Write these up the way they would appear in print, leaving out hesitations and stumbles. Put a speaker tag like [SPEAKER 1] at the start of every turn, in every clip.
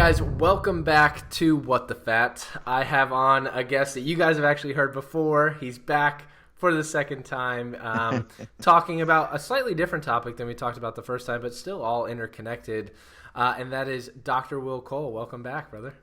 [SPEAKER 1] guys, welcome back to What the Fat. I have on a guest that you guys have actually heard before. He's back for the second time, talking about a slightly different topic than we talked about the first time, but still all interconnected, and that is Dr. Will Cole. Welcome back, brother.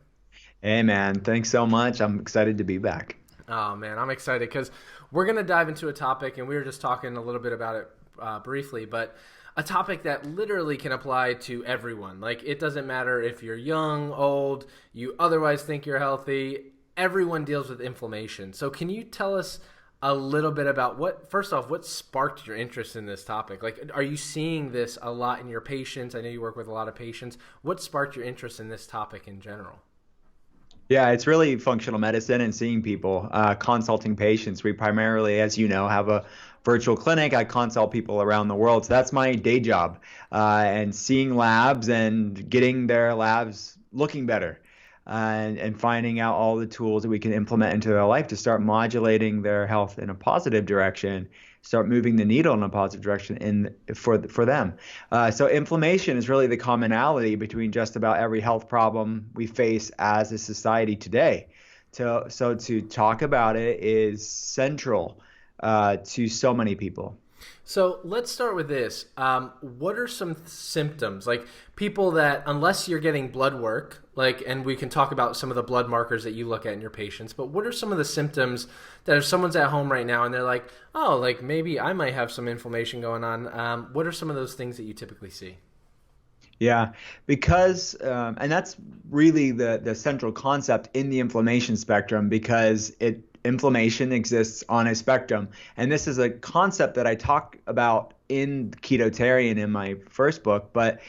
[SPEAKER 2] Hey man, thanks so much. I'm excited to be back.
[SPEAKER 1] Oh, man, I'm excited because we're going to dive into a topic, and we were just talking a little bit about it briefly, but a topic that literally can apply to everyone. Like, it doesn't matter if you're young, old, you otherwise think you're healthy. Everyone deals with inflammation. So can you tell us a little bit about first off, what sparked your interest in this topic? Like, are you seeing this a lot in your patients? I know you work with a lot of patients. What sparked your interest in this topic in general?
[SPEAKER 2] Yeah, it's really functional medicine and seeing people, consulting patients. We primarily, as you know, have a virtual clinic. I consult people around the world. So that's my day job, and seeing labs and getting their labs looking better, and finding out all the tools that we can implement into their life to start modulating their health in a positive direction, start moving the needle in a positive direction for them. So inflammation is really the commonality between just about every health problem we face as a society today. So to talk about it is central to so many people.
[SPEAKER 1] So let's start with this. What are some symptoms? Like people that, unless you're getting blood work, and we can talk about some of the blood markers that you look at in your patients, but what are some of the symptoms that if someone's at home right now and they're like, oh, like maybe I might have some inflammation going on. What are some of those things that you typically see?
[SPEAKER 2] Yeah, because and that's really the central concept in the inflammation spectrum, because inflammation exists on a spectrum, and this is a concept that I talk about in Ketotarian in my first book. But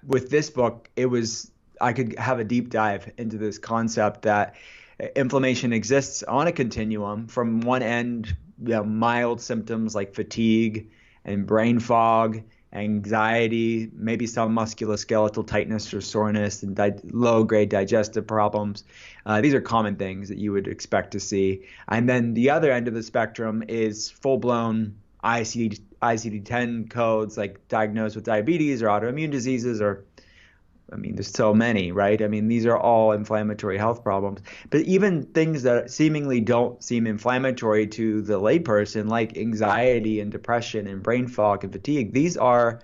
[SPEAKER 2] with this book, I could have a deep dive into this concept that inflammation exists on a continuum. From one end, mild symptoms like fatigue and brain fog, anxiety, maybe some musculoskeletal tightness or soreness, and low-grade digestive problems. These are common things that you would expect to see. And then the other end of the spectrum is full-blown ICD-10 codes, like diagnosed with diabetes or autoimmune diseases, or there's so many, right? These are all inflammatory health problems. But even things that seemingly don't seem inflammatory to the layperson, like anxiety and depression and brain fog and fatigue, these are,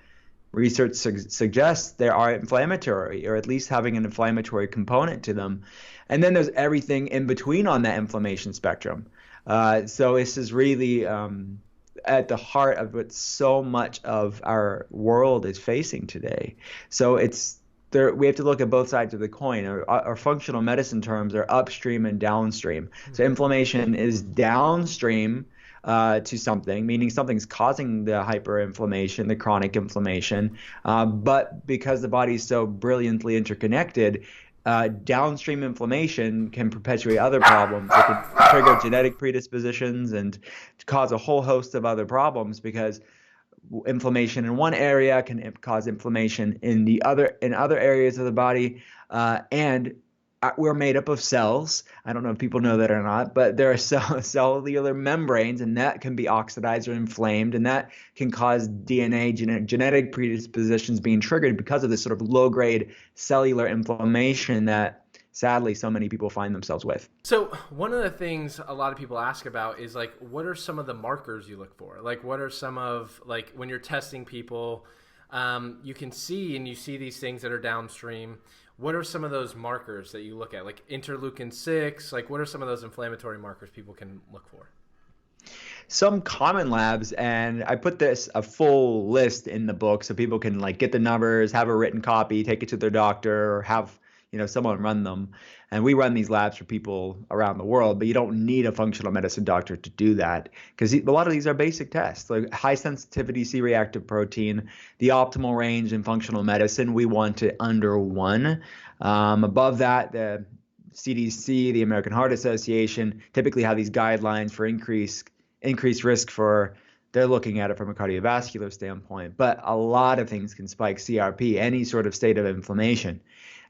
[SPEAKER 2] research suggests they are inflammatory, or at least having an inflammatory component to them. And then there's everything in between on that inflammation spectrum. So this is really at the heart of what so much of our world is facing today. So we have to look at both sides of the coin. Our functional medicine terms are upstream and downstream. So inflammation is downstream to something, meaning something's causing the hyperinflammation, the chronic inflammation. But because the body is so brilliantly interconnected, downstream inflammation can perpetuate other problems. It can trigger genetic predispositions and cause a whole host of other problems, because inflammation in one area can cause inflammation in other areas of the body, and we're made up of cells. I don't know if people know that or not, but there are cellular membranes, and that can be oxidized or inflamed, and that can cause DNA genetic predispositions being triggered because of this sort of low-grade cellular inflammation that sadly so many people find themselves with.
[SPEAKER 1] So one of the things a lot of people ask about is what are some of the markers you look for? What are some of, when you're testing people, you can see, and you see these things that are downstream. What are some of those markers that you look at? Like interleukin 6, what are some of those inflammatory markers people can look for?
[SPEAKER 2] Some common labs, and I put a full list in the book so people can get the numbers, have a written copy, take it to their doctor, or have someone run them. And we run these labs for people around the world, but you don't need a functional medicine doctor to do that, because a lot of these are basic tests, like high sensitivity C-reactive protein. The optimal range in functional medicine, we want it under 1. Above that, the CDC, the American Heart Association, typically have these guidelines for increased risk for, they're looking at it from a cardiovascular standpoint. But a lot of things can spike CRP, any sort of state of inflammation.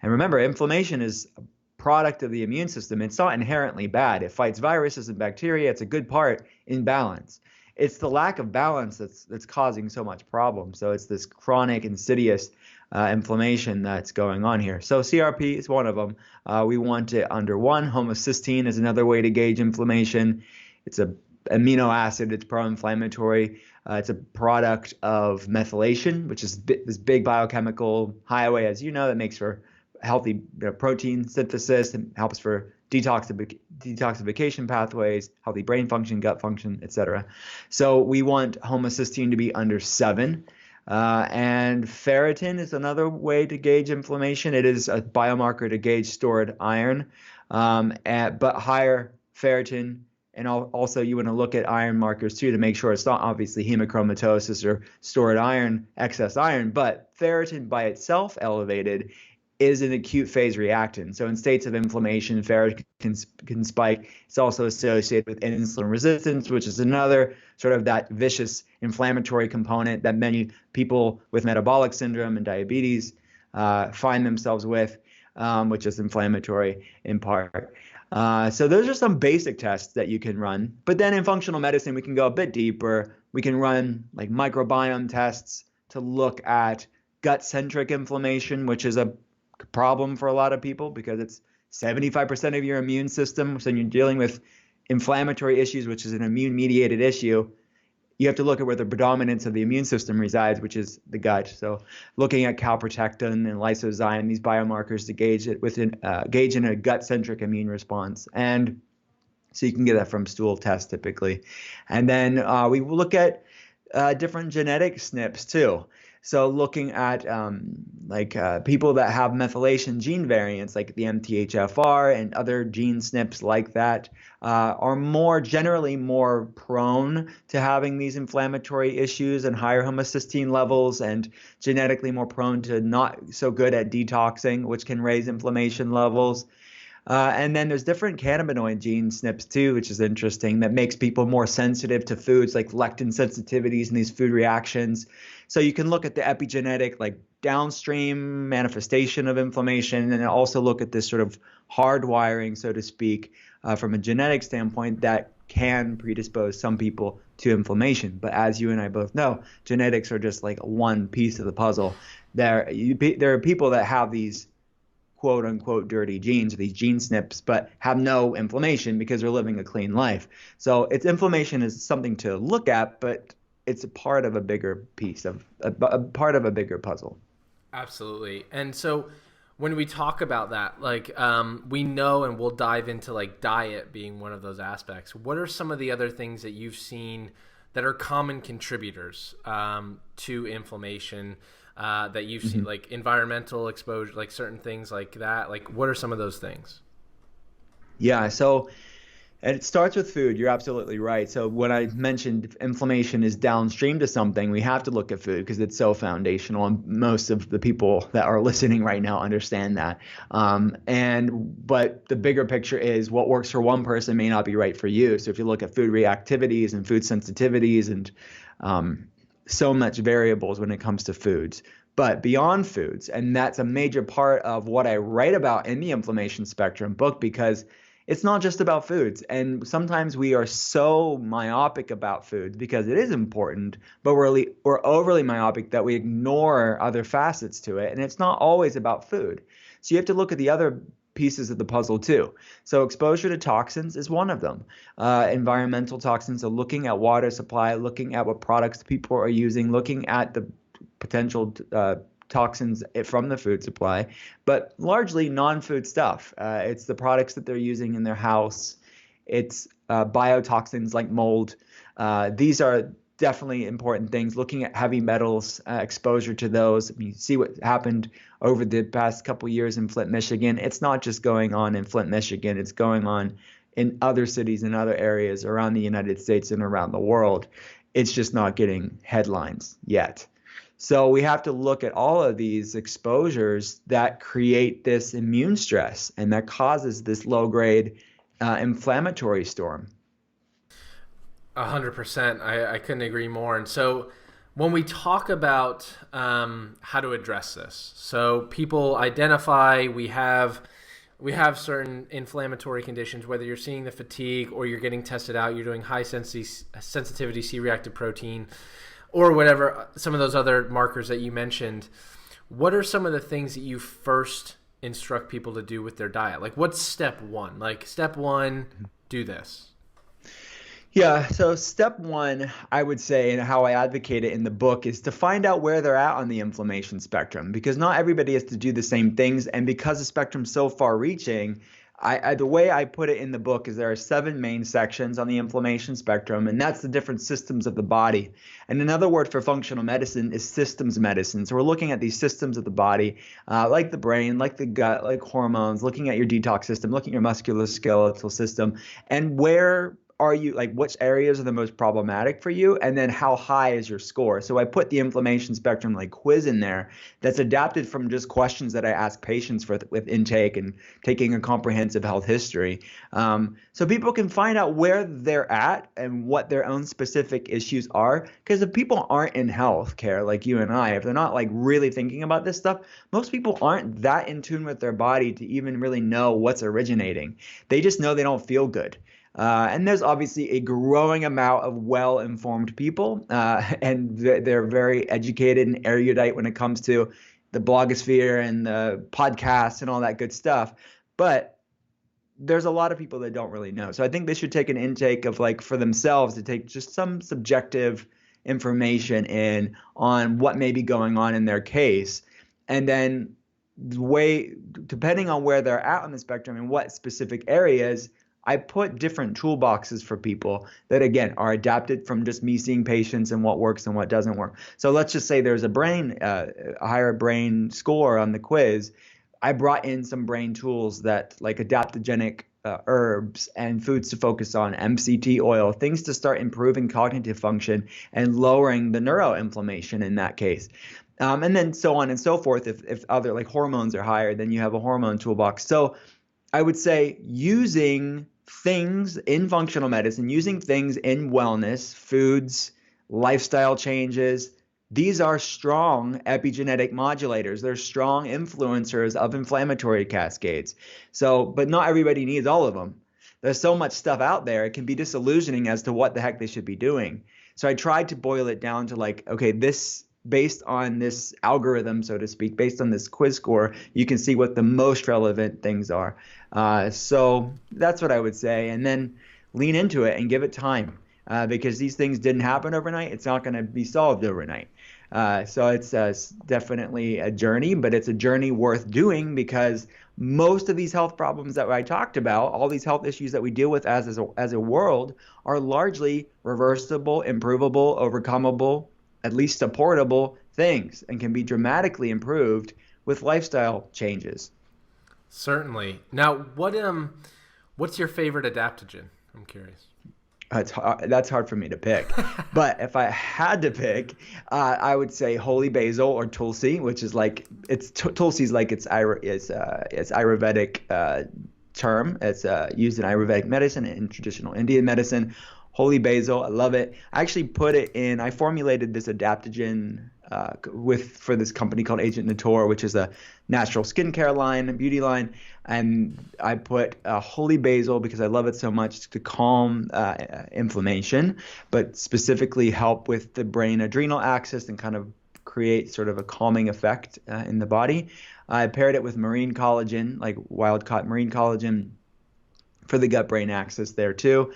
[SPEAKER 2] And remember, inflammation is a product of the immune system. It's not inherently bad. It fights viruses and bacteria. It's a good part in balance. It's the lack of balance that's causing so much problem. So it's this chronic, insidious inflammation that's going on here. So CRP is one of them. We want it under 1. Homocysteine is another way to gauge inflammation. It's a amino acid. It's pro-inflammatory. It's a product of methylation, which is this big biochemical highway, as you know, that makes for healthy protein synthesis and helps for detoxification pathways, healthy brain function, gut function, etc. So we want homocysteine to be under 7. And ferritin is another way to gauge inflammation. It is a biomarker to gauge stored iron, but higher ferritin. And also you want to look at iron markers too to make sure it's not obviously hemochromatosis or stored iron, excess iron, but ferritin by itself elevated is an acute phase reactant. So in states of inflammation, ferritin can spike. It's also associated with insulin resistance, which is another sort of that vicious inflammatory component that many people with metabolic syndrome and diabetes find themselves with, which is inflammatory in part. So those are some basic tests that you can run. But then in functional medicine, we can go a bit deeper. We can run like microbiome tests to look at gut-centric inflammation, which is a problem for a lot of people because it's 75% of your immune system. So you're dealing with inflammatory issues, which is an immune-mediated issue. You have to look at where the predominance of the immune system resides, which is the gut. So looking at calprotectin and lysozyme, these biomarkers to gauge it gauge in a gut-centric immune response. And so you can get that from stool tests typically. And then we look at different genetic SNPs too. So looking at people that have methylation gene variants like the MTHFR and other gene SNPs like that are generally more prone to having these inflammatory issues and higher homocysteine levels, and genetically more prone to not so good at detoxing, which can raise inflammation levels. And then there's different cannabinoid gene SNPs too, which is interesting, that makes people more sensitive to foods like lectin sensitivities and these food reactions. So you can look at the epigenetic, like downstream manifestation of inflammation, and also look at this sort of hardwiring, so to speak, from a genetic standpoint that can predispose some people to inflammation. But as you and I both know, genetics are just like one piece of the puzzle. There are people that have these quote unquote dirty genes, or these gene SNPs, but have no inflammation because they're living a clean life. So inflammation is something to look at, but it's a part of a bigger piece of a part of a bigger puzzle.
[SPEAKER 1] Absolutely. And so when we talk about that, we know, and we'll dive into like diet being one of those aspects. What are some of the other things that you've seen that are common contributors to inflammation that you've seen, like environmental exposure, like certain things like that? Like, what are some of those things?
[SPEAKER 2] Yeah, so and it starts with food. You're absolutely right. So when I mentioned inflammation is downstream to something, we have to look at food because it's so foundational, and most of the people that are listening right now understand that. But the bigger picture is what works for one person may not be right for you. So if you look at food reactivities and food sensitivities and so much variables when it comes to foods. But beyond foods, and that's a major part of what I write about in the Inflammation Spectrum book, because it's not just about foods. And sometimes we are so myopic about foods because it is important, but we're overly myopic that we ignore other facets to it. And it's not always about food. So you have to look at the other pieces of the puzzle too. So exposure to toxins is one of them. Environmental toxins, so looking at water supply, looking at what products people are using, looking at the potential toxins from the food supply, but largely non-food stuff. It's the products that they're using in their house. It's biotoxins like mold. These are definitely important things. Looking at heavy metals, exposure to those. I mean, you see what happened over the past couple of years in Flint, Michigan. It's not just going on in Flint, Michigan. It's going on in other cities and other areas around the United States and around the world. It's just not getting headlines yet. So we have to look at all of these exposures that create this immune stress and that causes this low-grade inflammatory storm.
[SPEAKER 1] 100%. I couldn't agree more. And so when we talk about how to address this, so people identify we have certain inflammatory conditions, whether you're seeing the fatigue or you're getting tested out, you're doing high sensitivity C-reactive protein or whatever, some of those other markers that you mentioned. what are some of the things that you first instruct people to do with their diet? Like, what's step one? Like, step one, do this.
[SPEAKER 2] Yeah, so step one, I would say, and how I advocate it in the book, is to find out where they're at on the inflammation spectrum, because not everybody has to do the same things. And because the spectrum's so far reaching, the way I put it in the book is there are 7 main sections on the inflammation spectrum, and that's the different systems of the body. And another word for functional medicine is systems medicine. So we're looking at these systems of the body, like the brain, like the gut, like hormones, looking at your detox system, looking at your musculoskeletal system, and where are you, like, which areas are the most problematic for you, and then how high is your score. So I put the inflammation spectrum like quiz in there that's adapted from just questions that I ask patients with intake and taking a comprehensive health history, so people can find out where they're at and what their own specific issues are. Because if people aren't in healthcare like you and I, if they're not like really thinking about this stuff, most people aren't that in tune with their body to even really know what's originating. They just know they don't feel good. And there's obviously a growing amount of well-informed people, and they're very educated and erudite when it comes to the blogosphere and the podcasts and all that good stuff. But there's a lot of people that don't really know. So I think they should take an intake of, like, for themselves, to take just some subjective information in on what may be going on in their case. And then depending on where they're at on the spectrum and what specific areas, I put different toolboxes for people that, again, are adapted from just me seeing patients and what works and what doesn't work. So let's just say there's a higher brain score on the quiz. I brought in some brain tools that, like adaptogenic herbs and foods to focus on, MCT oil, things to start improving cognitive function and lowering the neuroinflammation in that case. And then so on and so forth. If other, like, hormones are higher, then you have a hormone toolbox. So I would say using things in functional medicine, using things in wellness, foods, lifestyle changes, these are strong epigenetic modulators. They're strong influencers of inflammatory cascades. So, but not everybody needs all of them. There's so much stuff out there, it can be disillusioning as to what the heck they should be doing. So I tried to boil it down to, like, okay, this, based on this algorithm, so to speak, based on this quiz score, you can see what the most relevant things are. So that's what I would say. And then lean into it and give it time, because these things didn't happen overnight. It's not going to be solved overnight. So it's definitely a journey, but it's a journey worth doing, because most of these health problems that I talked about, all these health issues that we deal with as a world, are largely reversible, improvable, overcomeable, at least supportable things, and can be dramatically improved with lifestyle changes.
[SPEAKER 1] Certainly. Now, what's your favorite adaptogen? I'm curious.
[SPEAKER 2] That's hard for me to pick. But if I had to pick, I would say holy basil or tulsi, which is like, tulsi is like it's Ayurvedic term. It's used in Ayurvedic medicine and in traditional Indian medicine. Holy basil, I love it. I actually I formulated this adaptogen for this company called Agent Natur, which is a natural skincare line, a beauty line. And I put holy basil because I love it so much to calm inflammation, but specifically help with the brain adrenal axis and kind of create sort of a calming effect in the body. I paired it with marine collagen, like wild-caught marine collagen, for the gut-brain axis there too.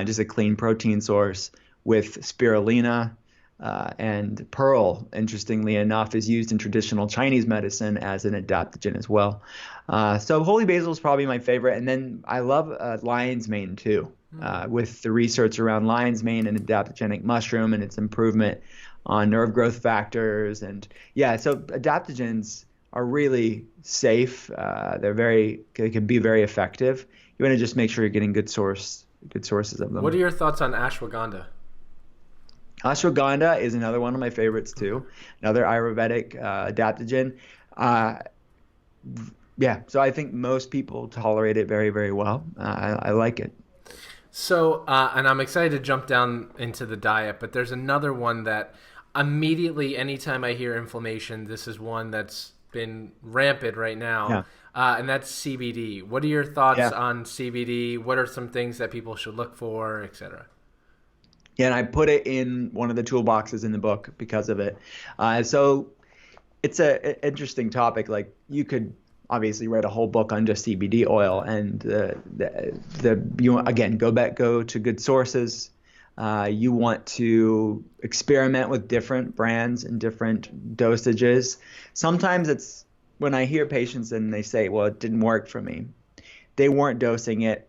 [SPEAKER 2] Just a clean protein source, with spirulina, and pearl, interestingly enough, is used in traditional Chinese medicine as an adaptogen as well. So holy basil is probably my favorite. And then I love lion's mane too, with the research around lion's mane and adaptogenic mushroom and its improvement on nerve growth factors. And yeah, so adaptogens are really safe. They can be very effective. You want to just make sure you're getting good sources of them.
[SPEAKER 1] What are your thoughts on ashwagandha?
[SPEAKER 2] Ashwagandha is another one of my favorites too. Another Ayurvedic adaptogen. Yeah, so I think most people tolerate it very, very well. I like it.
[SPEAKER 1] So, and I'm excited to jump down into the diet, but there's another one that immediately, anytime I hear inflammation, this is one that's been rampant right now.
[SPEAKER 2] Yeah.
[SPEAKER 1] And that's CBD. What are your thoughts on CBD? What are some things that people should look for, et cetera?
[SPEAKER 2] Yeah, and I put it in one of the toolboxes in the book because of it. So it's a interesting topic. Like you could obviously write a whole book on just CBD oil, and you again go to good sources. You want to experiment with different brands and different dosages. Sometimes it's when I hear patients and they say, "Well, it didn't work for me." They weren't dosing it.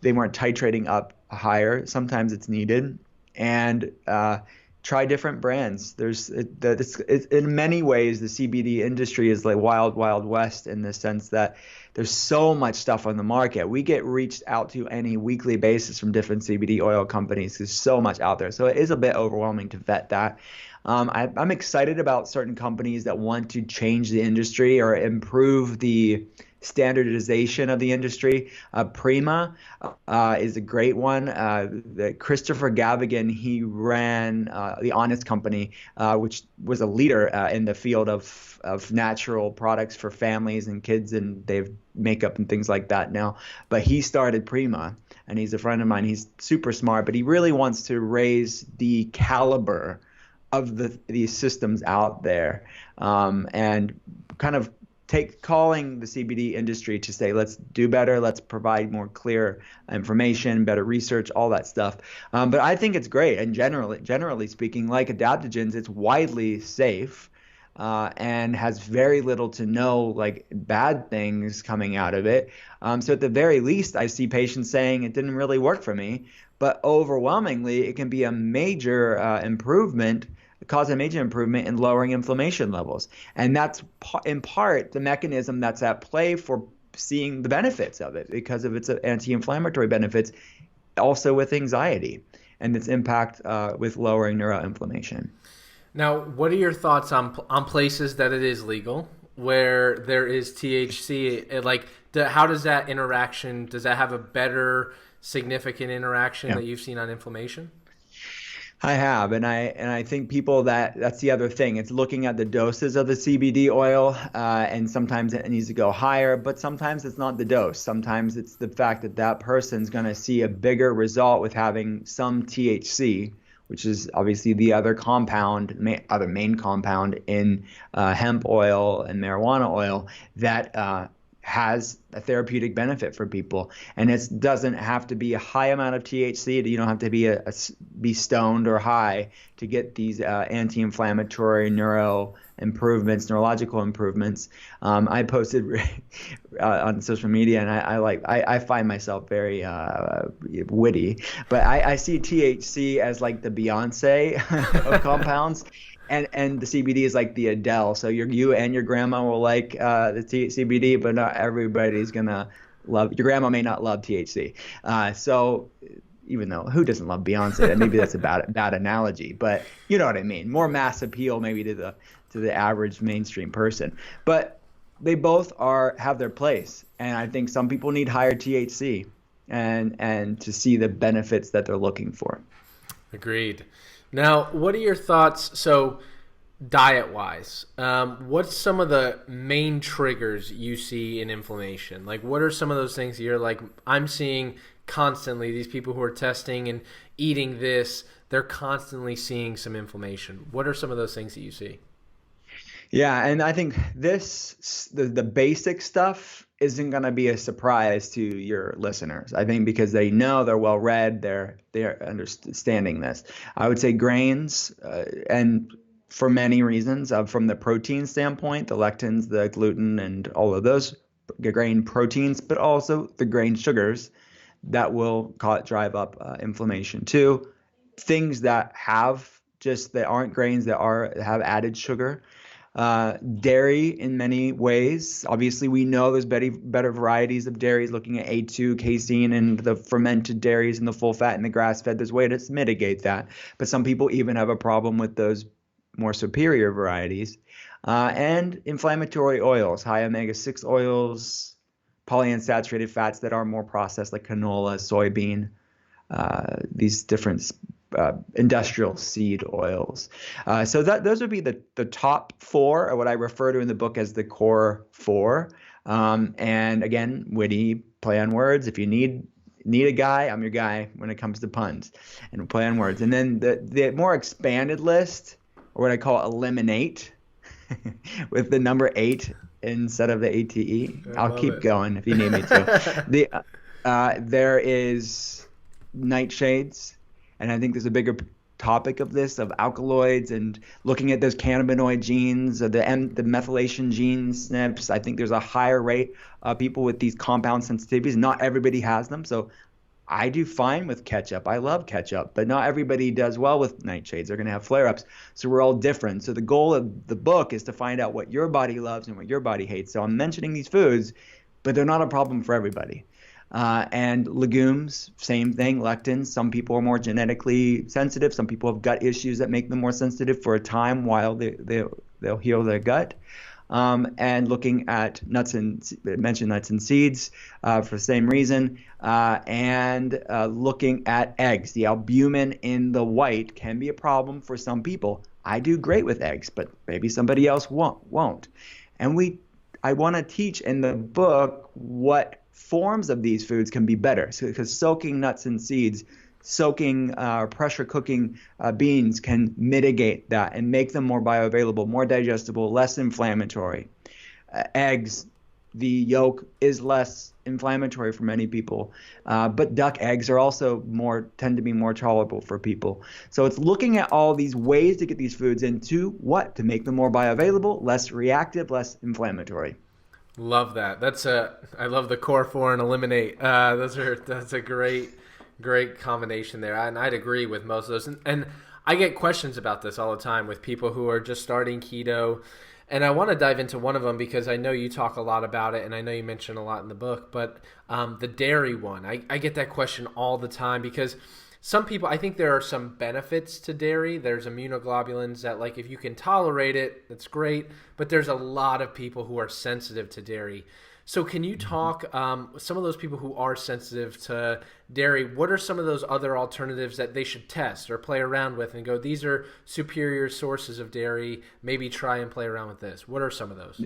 [SPEAKER 2] They weren't titrating up higher. Sometimes it's needed, and try different brands. In many ways, the CBD industry is like wild, wild west in the sense that there's so much stuff on the market. We get reached out to any weekly basis from different CBD oil companies. There's so much out there. So it is a bit overwhelming to vet that. I'm excited about certain companies that want to change the industry or improve the standardization of the industry. Prima is a great one. Christopher Gavigan, he ran the Honest Company, which was a leader in the field of natural products for families and kids, and they have makeup and things like that now. But he started Prima, and he's a friend of mine. He's super smart, but he really wants to raise the caliber of these systems out there, and kind of calling the CBD industry to say, let's do better, let's provide more clear information, better research, all that stuff. But I think it's great. And generally speaking, like adaptogens, it's widely safe and has very little to no like bad things coming out of it. So at the very least, I see patients saying it didn't really work for me, but overwhelmingly, it can be a major improvement, cause a major improvement in lowering inflammation levels. And that's in part the mechanism that's at play for seeing the benefits of it because of its anti-inflammatory benefits, also with anxiety and its impact with lowering neuroinflammation.
[SPEAKER 1] Now, what are your thoughts on places that it is legal, where there is THC? Like, how does that interaction, does that have a better significant interaction that you've seen on inflammation?
[SPEAKER 2] I have, and I think people that's the other thing. It's looking at the doses of the CBD oil, and sometimes it needs to go higher, but sometimes it's not the dose. Sometimes it's the fact that that person's going to see a bigger result with having some THC, which is obviously the other main compound in hemp oil and marijuana oil that has a therapeutic benefit for people. And it doesn't have to be a high amount of THC. You don't have to be stoned or high to get these anti-inflammatory neurological improvements. I posted on social media, and I find myself very witty, but I see THC as like the Beyonce of compounds. And the CBD is like the Adele. So you and your grandma will like the CBD, but not everybody's gonna love. Your grandma may not love THC. So even though who doesn't love Beyonce? Maybe that's a bad analogy, but you know what I mean. More mass appeal maybe to the average mainstream person. But they both have their place, and I think some people need higher THC and to see the benefits that they're looking for.
[SPEAKER 1] Agreed. Now, what are your thoughts? So, diet-wise, what's some of the main triggers you see in inflammation? Like, what are some of those things that you're like, I'm seeing constantly these people who are testing and eating this, they're constantly seeing some inflammation. What are some of those things that you see?
[SPEAKER 2] Yeah, and I think the basic stuff isn't going to be a surprise to your listeners. I think because they know, they're well read, they're understanding this. I would say grains, and for many reasons, from the protein standpoint, the lectins, the gluten, and all of those grain proteins, but also the grain sugars that will drive up inflammation too. Things that aren't grains that have added sugar. Dairy in many ways. Obviously, we know there's better varieties of dairies, looking at A2, casein, and the fermented dairies and the full fat and the grass-fed. There's way to mitigate that. But some people even have a problem with those more superior varieties. And inflammatory oils, high omega-6 oils, polyunsaturated fats that are more processed, like canola, soybean, these different industrial seed oils. So those would be the top four, or what I refer to in the book as the core four. And again, witty play on words. If you need a guy, I'm your guy when it comes to puns and play on words. And then the more expanded list, or what I call eliminate, with the number 8 instead of the ATE.
[SPEAKER 1] I
[SPEAKER 2] I'll
[SPEAKER 1] love
[SPEAKER 2] keep
[SPEAKER 1] it.
[SPEAKER 2] going if you need me to. There is nightshades, and I think there's a bigger topic of this, of alkaloids and looking at those cannabinoid genes, the methylation genes, SNPs. I think there's a higher rate of people with these compound sensitivities. Not everybody has them, so I do fine with ketchup. I love ketchup, but not everybody does well with nightshades. They're going to have flare-ups. So we're all different. So the goal of the book is to find out what your body loves and what your body hates. So I'm mentioning these foods, but they're not a problem for everybody. And legumes, same thing, lectins. Some people are more genetically sensitive. Some people have gut issues that make them more sensitive for a time while they'll heal their gut. And looking at mentioned nuts and seeds for the same reason, and looking at eggs. The albumin in the white can be a problem for some people. I do great with eggs, but maybe somebody else won't. And I want to teach in the book what forms of these foods can be better. Because soaking nuts and seeds, soaking pressure cooking beans can mitigate that and make them more bioavailable, more digestible, less inflammatory. Eggs, the yolk is less inflammatory for many people, but duck eggs are also tend to be more tolerable for people. So it's looking at all these ways to get these foods into to make them more bioavailable, less reactive, less inflammatory.
[SPEAKER 1] Love that. I love the core four and eliminate. That's a great combination there. And I'd agree with most of those. And I get questions about this all the time with people who are just starting keto. And I want to dive into one of them because I know you talk a lot about it and I know you mention a lot in the book, but the dairy one, I get that question all the time because some people, I think there are some benefits to dairy. There's immunoglobulins that, like, if you can tolerate it, that's great. But there's a lot of people who are sensitive to dairy. So can you talk, some of those people who are sensitive to dairy, what are some of those other alternatives that they should test or play around with and go, these are superior sources of dairy, maybe try and play around with this? What are some of those?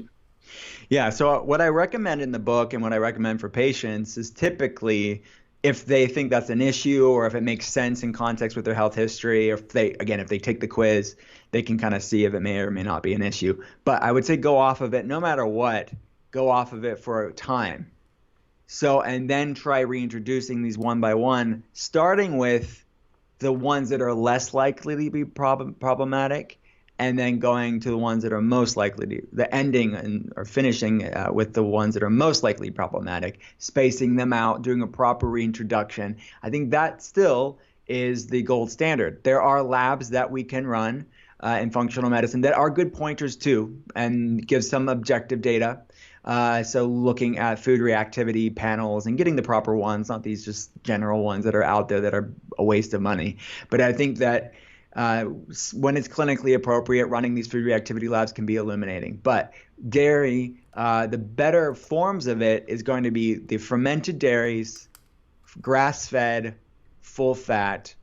[SPEAKER 2] Yeah, so what I recommend in the book and what I recommend for patients is typically if they think that's an issue or if it makes sense in context with their health history, or if they take the quiz, they can kind of see if it may or may not be an issue. But I would say go off of it no matter what. Go off of it for a time. So, and then try reintroducing these one by one, starting with the ones that are less likely to be problematic, and then going to the ones that are most likely to, the ending or finishing with the ones that are most likely problematic, spacing them out, doing a proper reintroduction. I think that still is the gold standard. There are labs that we can run in functional medicine that are good pointers too, and give some objective data. So looking at food reactivity panels and getting the proper ones, not these just general ones that are out there that are a waste of money. But I think that when it's clinically appropriate, running these food reactivity labs can be illuminating. But dairy, the better forms of it is going to be the fermented dairies, grass-fed, full fat,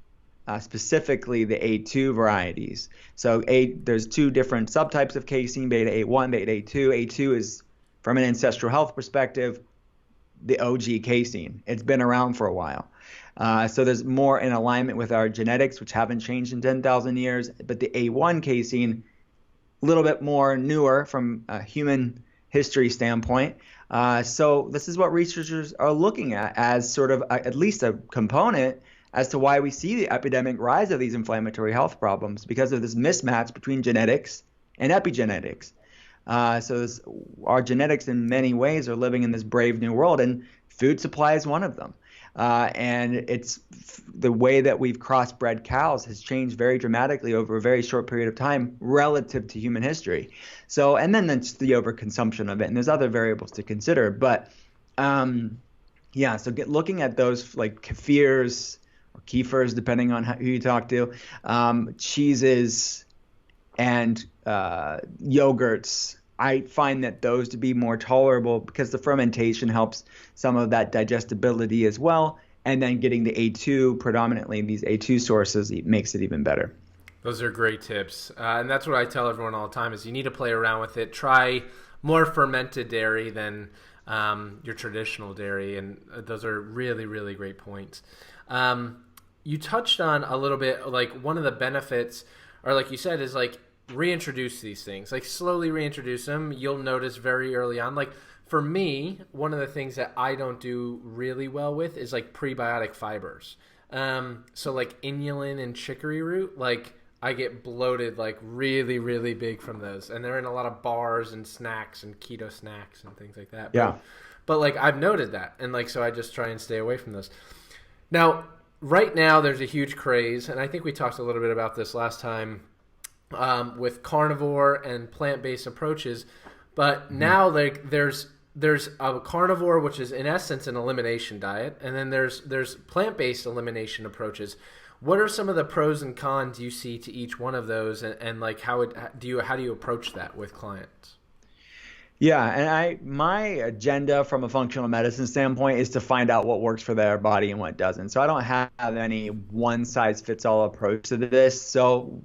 [SPEAKER 2] specifically the A2 varieties. So there's two different subtypes of casein, beta A1, beta A2. A2 is, from an ancestral health perspective, the OG casein. It's been around for a while. So there's more in alignment with our genetics, which haven't changed in 10,000 years. But the A1 casein, a little bit more newer from a human history standpoint. So this is what researchers are looking at as sort of at least a component as to why we see the epidemic rise of these inflammatory health problems, because of this mismatch between genetics and epigenetics. So our genetics in many ways are living in this brave new world, and food supply is one of them. And it's the way that we've crossbred cows has changed very dramatically over a very short period of time relative to human history. So, and then there's the overconsumption of it, and there's other variables to consider. But yeah, so looking at those like kefirs or kefirs, depending on who you talk to, cheeses and yogurts, I find that those to be more tolerable because the fermentation helps some of that digestibility as well. And then getting the A2, predominantly these A2 sources, it makes it even better.
[SPEAKER 1] Those are great tips. And that's what I tell everyone all the time is you need to play around with it. Try more fermented dairy than your traditional dairy. And those are really, really great points. You touched on a little bit, like one of the benefits, or like you said, is like reintroduce these things, like slowly reintroduce them. You'll notice very early on, like for me, one of the things that I don't do really well with is like prebiotic fibers. So like inulin and chicory root, like I get bloated like really, really big from those. And they're in a lot of bars and snacks and keto snacks and things like that.
[SPEAKER 2] Yeah.
[SPEAKER 1] But like I've noted that. And like, so I just try and stay away from those. Now, right now there's a huge craze. And I think we talked a little bit about this last time with carnivore and plant-based approaches. But now like there's a carnivore, which is in essence an elimination diet, and then there's plant-based elimination approaches. What are some of the pros and cons you see to each one of those, and like how do you approach that with clients?
[SPEAKER 2] Yeah, and my agenda from a functional medicine standpoint is to find out what works for their body and what doesn't. So I don't have any one size fits all approach to this. So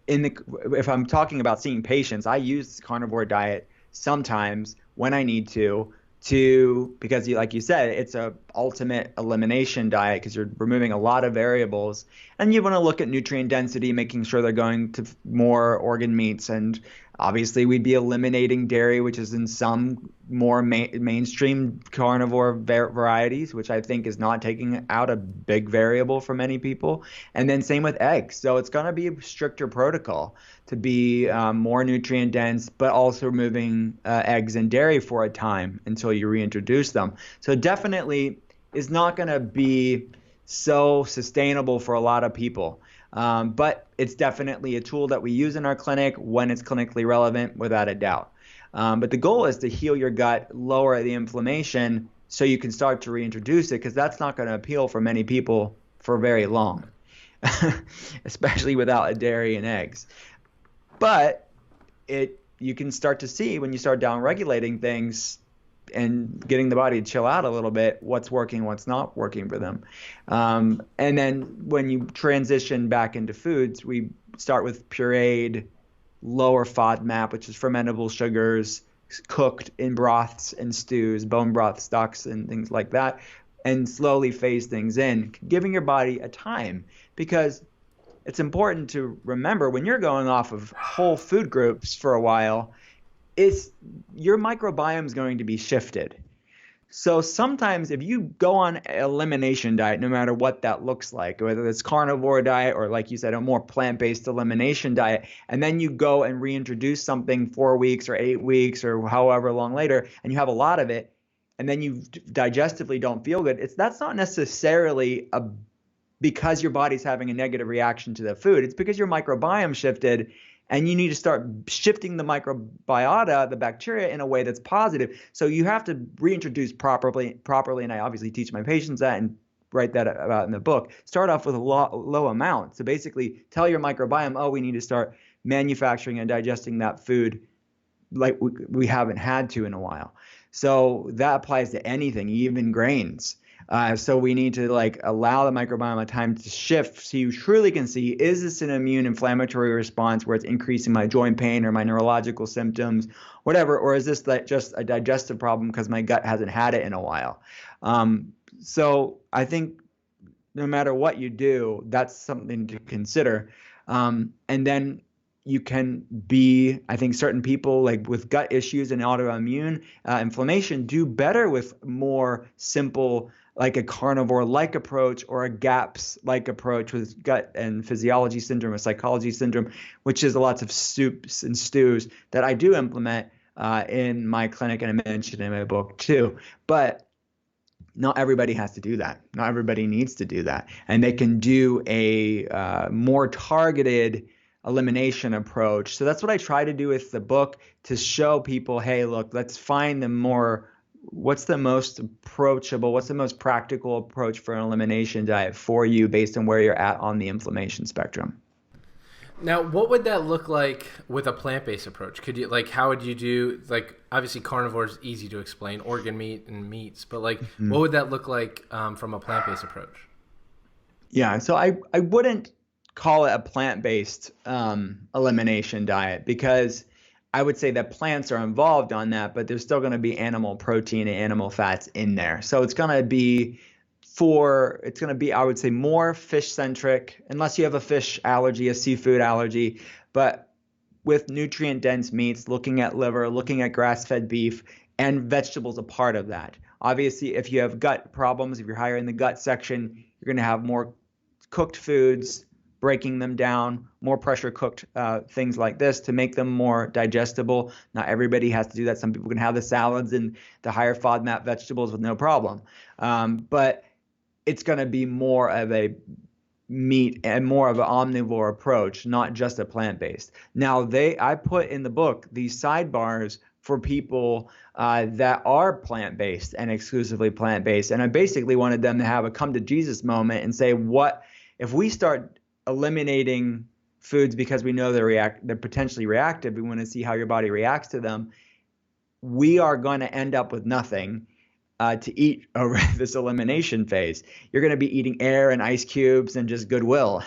[SPEAKER 2] if I'm talking about seeing patients, I use carnivore diet sometimes when I need to because like you said, it's a ultimate elimination diet because you're removing a lot of variables, and you want to look at nutrient density, making sure they're going to more organ meats, and obviously we'd be eliminating dairy, which is in some more mainstream carnivore varieties, which I think is not taking out a big variable for many people. And then same with eggs. So it's going to be a stricter protocol to be more nutrient dense, but also removing eggs and dairy for a time until you reintroduce them. So definitely is not going to be so sustainable for a lot of people. But it's definitely a tool that we use in our clinic when it's clinically relevant, without a doubt. But the goal is to heal your gut, lower the inflammation, so you can start to reintroduce it, because that's not going to appeal for many people for very long, especially without a dairy and eggs. But you can start to see when you start down-regulating things and getting the body to chill out a little bit, what's working, what's not working for them. And then when you transition back into foods, we start with pureed, lower FODMAP, which is fermentable sugars, cooked in broths and stews, bone broth stocks and things like that, and slowly phase things in, giving your body a time. Because it's important to remember, when you're going off of whole food groups for a while, your microbiome is going to be shifted. So sometimes if you go on elimination diet, no matter what that looks like, whether it's carnivore diet or, like you said, a more plant-based elimination diet, and then you go and reintroduce something 4 weeks or 8 weeks or however long later, and you have a lot of it, and then you digestively don't feel good, that's not necessarily because your body's having a negative reaction to the food. It's because your microbiome shifted, and you need to start shifting the microbiota, the bacteria, in a way that's positive. So you have to reintroduce properly, and I obviously teach my patients that and write that about in the book. Start off with a low amount. So basically tell your microbiome, we need to start manufacturing and digesting that food like we haven't had to in a while. So that applies to anything, even grains. So we need to allow the microbiome time to shift so you truly can see, is this an immune inflammatory response where it's increasing my joint pain or my neurological symptoms, whatever, or is this just a digestive problem because my gut hasn't had it in a while? So I think no matter what you do, that's something to consider. And then you can I think certain people with gut issues and autoimmune inflammation do better with more simple, like a carnivore-like approach or a GAPS-like approach with gut and physiology syndrome or psychology syndrome, which is lots of soups and stews that I do implement in my clinic and I mentioned in my book too. But not everybody has to do that. Not everybody needs to do that. And they can do a more targeted elimination approach. So that's what I try to do with the book, to show people, hey, look, let's find what's the most approachable, what's the most practical approach for an elimination diet for you based on where you're at on the inflammation spectrum.
[SPEAKER 1] What would that look like with a plant-based approach? Could you how would you do, obviously carnivore is easy to explain, organ meat and meats, but what would that look like from a plant-based approach?
[SPEAKER 2] Yeah, so I wouldn't call it a plant-based elimination diet, because I would say that plants are involved on that, but there's still going to be animal protein and animal fats in there. So it's going to be I would say more fish centric, unless you have a fish allergy, a seafood allergy. But with nutrient-dense meats, looking at liver, looking at grass-fed beef, and vegetables a part of that. Obviously, if you have gut problems, if you're higher in the gut section, you're going to have more cooked foods, breaking them down, more pressure cooked things like this to make them more digestible. Not everybody has to do that. Some people can have the salads and the higher FODMAP vegetables with no problem. But it's going to be more of a meat and more of an omnivore approach, not just a plant-based. Now, I put in the book these sidebars for people that are plant-based and exclusively plant-based. And I basically wanted them to have a come to Jesus moment and say, what if we start eliminating foods because we know they're potentially reactive, we want to see how your body reacts to them, we are going to end up with nothing to eat over this elimination phase. You're going to be eating air and ice cubes and just goodwill.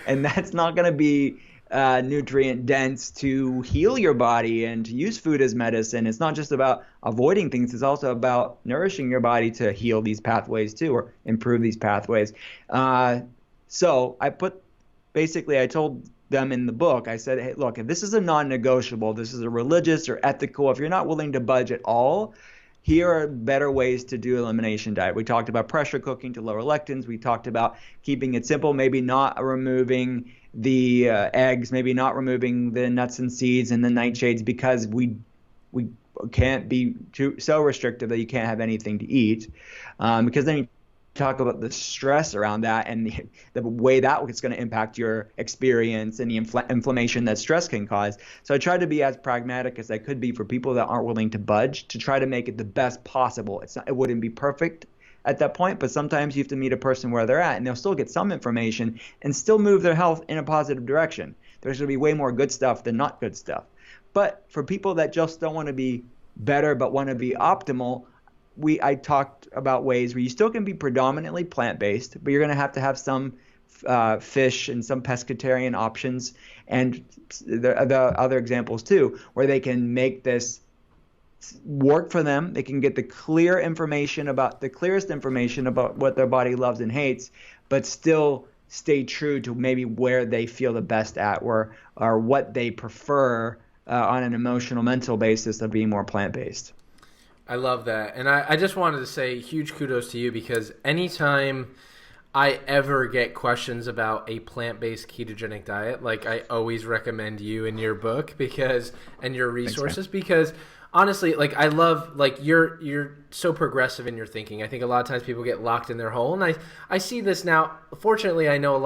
[SPEAKER 2] And that's not going to be nutrient dense to heal your body and to use food as medicine. It's not just about avoiding things. It's also about nourishing your body to heal these pathways too, or improve these pathways. So I told them in the book, I said, hey, look, if this is a non-negotiable, this is a religious or ethical, if you're not willing to budge at all, here are better ways to do elimination diet. We talked about pressure cooking to lower lectins. We talked about keeping it simple, maybe not removing the eggs, maybe not removing the nuts and seeds and the nightshades, because we can't be so restrictive that you can't have anything to eat, because then you talk about the stress around that and the way that it's going to impact your experience and the inflammation that stress can cause. So I tried to be as pragmatic as I could be for people that aren't willing to budge, to try to make it the best possible. It wouldn't be perfect at that point, but sometimes you have to meet a person where they're at and they'll still get some information and still move their health in a positive direction. There's going to be way more good stuff than not good stuff. But for people that just don't want to be better but want to be optimal, I talked about ways where you still can be predominantly plant-based, but you're going to have some fish and some pescatarian options, and the other examples too, where they can make this work for them. They can get the clearest information about what their body loves and hates, but still stay true to maybe where they feel the best at, or what they prefer on an emotional, mental basis of being more plant-based.
[SPEAKER 1] I love that. And I just wanted to say huge kudos to you, because anytime I ever get questions about a plant-based ketogenic diet, like, I always recommend you and your book and your resources. Thanks, because honestly, like, I love, like, you're so progressive in your thinking. I think a lot of times people get locked in their hole, and I see this now. Fortunately, I know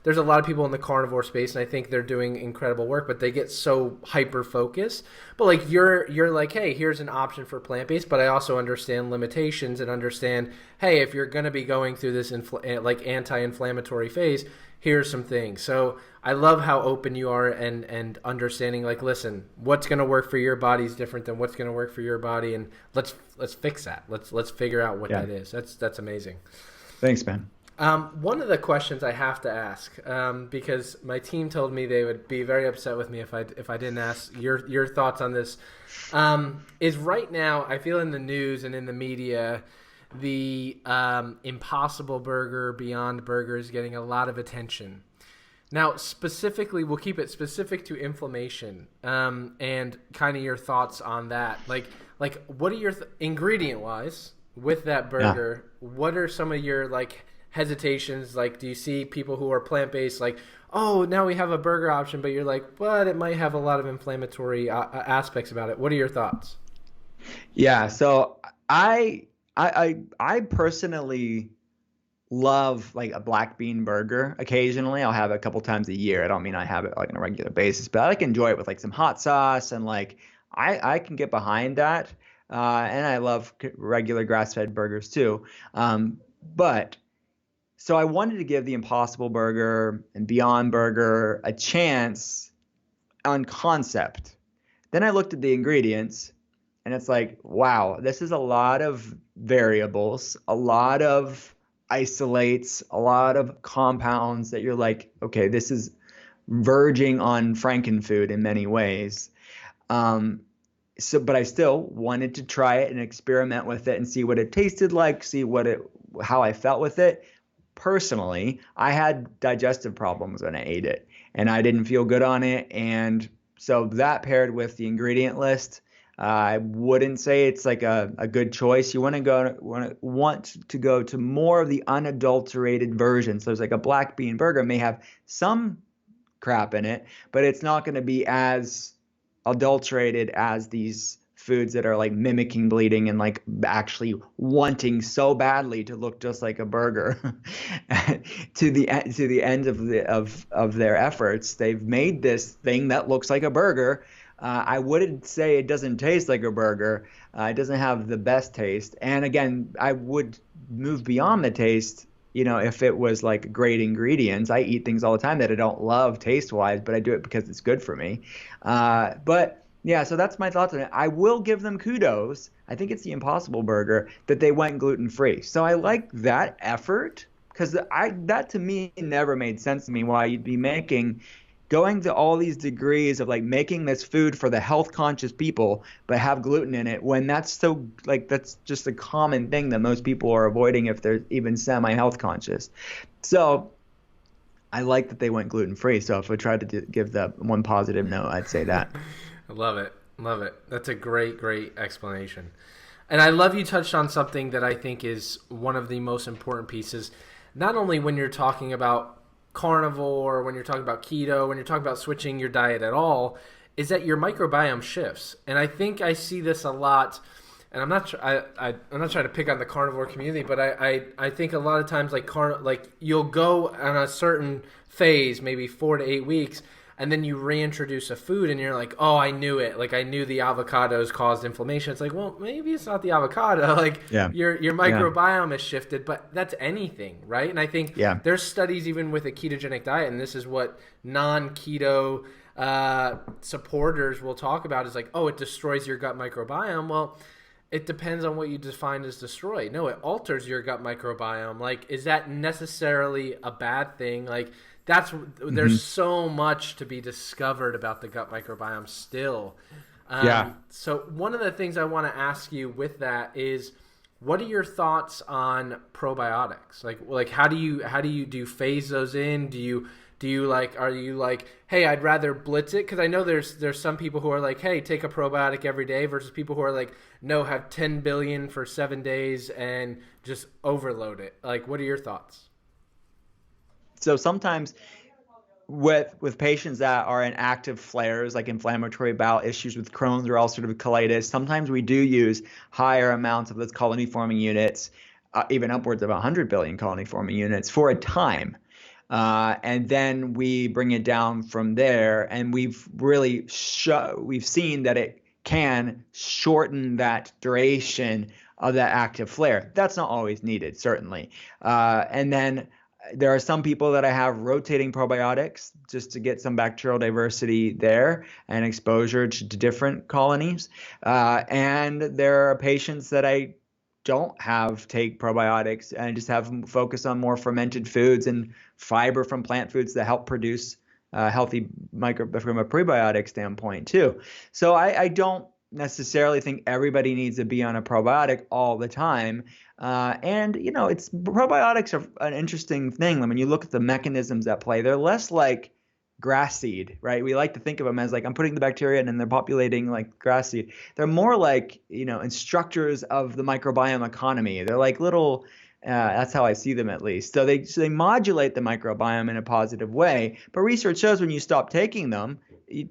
[SPEAKER 1] there's a lot of people in the carnivore space, and I think they're doing incredible work, but they get so hyper focused. But like, you're like, hey, here's an option for plant-based, but I also understand limitations and understand, hey, if you're going to be going through this anti-inflammatory phase, here's some things. So I love how open you are and understanding, like, listen, what's going to work for your body is different than what's going to work for your body, and let's fix that. Let's figure out what that is. That's amazing.
[SPEAKER 2] Thanks, man.
[SPEAKER 1] One of the questions I have to ask, because my team told me they would be very upset with me if I didn't ask your thoughts on this, is right now I feel in the news and in the media, the Impossible Burger, Beyond Burger is getting a lot of attention. Now, specifically, we'll keep it specific to inflammation, and kind of your thoughts on that. Like what are your ingredient-wise with that burger? Yeah. What are some of your, like, hesitations? Like, do you see people who are plant-based, like, oh, now we have a burger option, but you're like, but it might have a lot of inflammatory aspects about it. What are your thoughts?
[SPEAKER 2] Yeah, so I personally love, like, a black bean burger. Occasionally, I'll have it a couple times a year. I don't mean I have it, like, on a regular basis, but I, like, enjoy it with, like, some hot sauce, and, like, I can get behind that. And I love regular grass-fed burgers too. But so I wanted to give the Impossible Burger and Beyond Burger a chance on concept. Then I looked at the ingredients, and it's like, wow, this is a lot of variables, a lot of isolates, a lot of compounds that you're like, okay, this is verging on Frankenfood in many ways. But I still wanted to try it and experiment with it and see what it tasted like, see how I felt with it. personally, I had digestive problems when I ate it, and I didn't feel good on it. And so that paired with the ingredient list, I wouldn't say it's like a good choice. You want to go to more of the unadulterated version. So there's like a black bean burger may have some crap in it, but it's not going to be as adulterated as these foods that are like mimicking bleeding and like actually wanting so badly to look just like a burger. To the end of their efforts, they've made this thing that looks like a burger. I wouldn't say it doesn't taste like a burger. It doesn't have the best taste. And again, I would move beyond the taste. If it was like great ingredients. I eat things all the time that I don't love taste-wise, but I do it because it's good for me. But yeah, so that's my thoughts on it. I will give them kudos. I think it's the Impossible Burger that they went gluten-free. So I like that effort, because that to me never made sense to me, why you'd be going to all these degrees of like making this food for the health conscious people but have gluten in it, when that's just a common thing that most people are avoiding if they're even semi health conscious. So I like that they went gluten free. So if I tried to give the one positive note, I'd say that.
[SPEAKER 1] I love it. That's a great explanation. And I love you touched on something that I think is one of the most important pieces, not only when you're talking about carnivore, when you're talking about keto, when you're talking about switching your diet at all, is that your microbiome shifts. And I think I see this a lot, and I'm not trying to pick on the carnivore community, but I think a lot of times like you'll go on a certain phase, maybe 4 to 8 weeks, and then you reintroduce a food and you're like, oh, I knew it. Like I knew the avocados caused inflammation. It's like, well, maybe it's not the avocado. Like your microbiome has shifted, but that's anything, right? And I think there's studies even with a ketogenic diet, and this is what non-keto supporters will talk about, is like, oh, it destroys your gut microbiome. Well, it depends on what you define as destroy. No, it alters your gut microbiome. Like, is that necessarily a bad thing? Like, there's so much to be discovered about the gut microbiome still. So one of the things I want to ask you with that is, what are your thoughts on probiotics? Like how do you phase those in? Are you like, hey, I'd rather blitz it? Because I know there's some people who are like, hey, take a probiotic every day, versus people who are like, no, have 10 billion for 7 days and just overload it. Like, what are your thoughts?
[SPEAKER 2] So sometimes with patients that are in active flares, like inflammatory bowel issues with Crohn's or ulcerative colitis, sometimes we do use higher amounts of those colony-forming units, even upwards of 100 billion colony-forming units for a time. And then we bring it down from there, and we've seen that it can shorten that duration of that active flare. That's not always needed, certainly. And then there are some people that I have rotating probiotics just to get some bacterial diversity there and exposure to different colonies. And there are patients that I don't have take probiotics and just have them focus on more fermented foods and fiber from plant foods that help produce healthy microbiome from a prebiotic standpoint too. So I don't necessarily think everybody needs to be on a probiotic all the time. And probiotics are an interesting thing. When you look at the mechanisms at play, they're less like grass seed, right? We like to think of them as like, I'm putting the bacteria in and they're populating like grass seed. They're more like, instructors of the microbiome economy. They're like little, that's how I see them at least. So they modulate the microbiome in a positive way. But research shows when you stop taking them,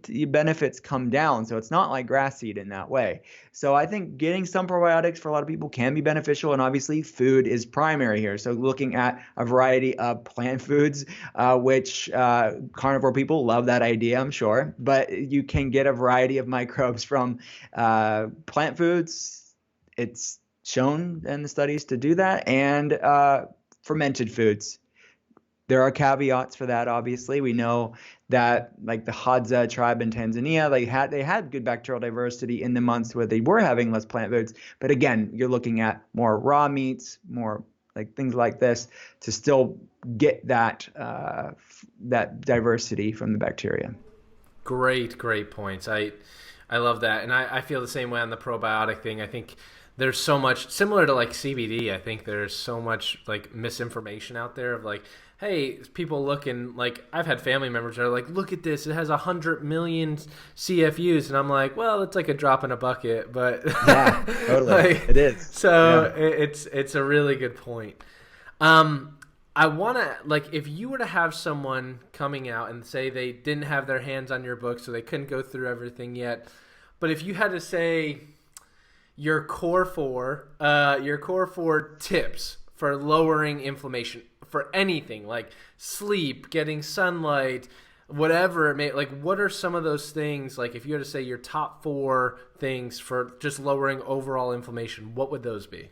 [SPEAKER 2] your benefits come down. So it's not like grass seed in that way. So I think getting some probiotics for a lot of people can be beneficial. And obviously food is primary here. So looking at a variety of plant foods, which carnivore people love that idea, I'm sure. But you can get a variety of microbes from plant foods. It's shown in the studies to do that. And fermented foods. There are caveats for that, obviously. We know that like the Hadza tribe in Tanzania, they had good bacterial diversity in the months where they were having less plant foods. But again, you're looking at more raw meats, more like things like this to still get that diversity from the bacteria.
[SPEAKER 1] Great points. I love that. And I feel the same way on the probiotic thing. I think there's so much similar to like CBD. I think there's so much like misinformation out there of like, hey, people looking like I've had family members that are like, look at this, it has 100 million CFUs, and I'm like, well, it's like a drop in a bucket, but
[SPEAKER 2] yeah, totally, like, it is.
[SPEAKER 1] So yeah. It's a really good point. I want to, like, if you were to have someone coming out and say they didn't have their hands on your book, so they couldn't go through everything yet, but if you had to say your core four tips for lowering inflammation for anything, like sleep, getting sunlight, whatever it may, like, what are some of those things, like if you had to say your top 4 things for just lowering overall inflammation, what would those be?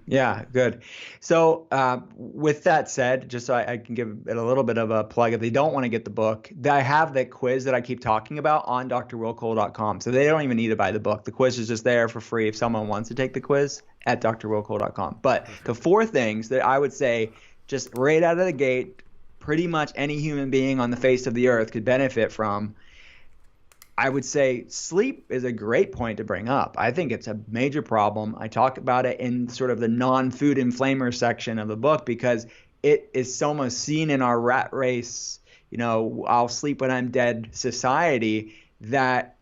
[SPEAKER 2] Yeah, good. So with that said, just so I can give it a little bit of a plug, if they don't want to get the book, I have that quiz that I keep talking about on drwillcole.com. So they don't even need to buy the book. The quiz is just there for free if someone wants to take the quiz at drwillcole.com. But the 4 things that I would say just right out of the gate, pretty much any human being on the face of the earth could benefit from, I would say sleep is a great point to bring up. I think it's a major problem. I talk about it in sort of the non-food inflamer section of the book because it is so much seen in our rat race, I'll sleep when I'm dead society, that